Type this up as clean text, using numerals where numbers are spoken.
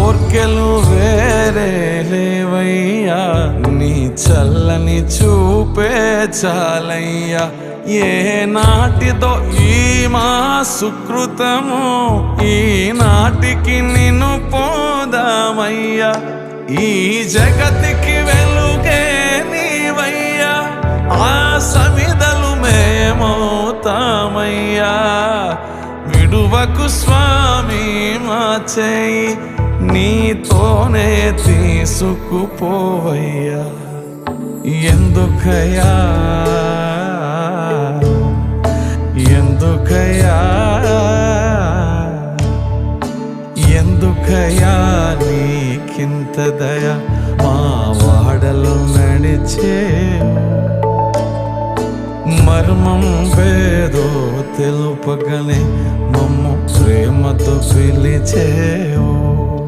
కోర్కెలు వేరే లేవయ్యా, నీ చల్లని చూపే చాలయ్యా. ఏ నాటిదో ఈ మా సుకృతము, ఈ నాటికి నిన్ను పోదామయ్యా. ఈ జగతికి వెలుగే నీవయ్యా, ఆ సమిదలు మేమవుతామయ్యా. విడువకు స్వామి మా చేయి, నీతోనే తీసుకుపోవయ్యా. ఎందుకయ్యా ఎందుకయ్యా ఎందుకయ్యా నీకింత దయ, మా వాడలు నడిచే మర్మం వేదో తెలుపగనే మమ్ము ప్రేమతో పిలిచేవు.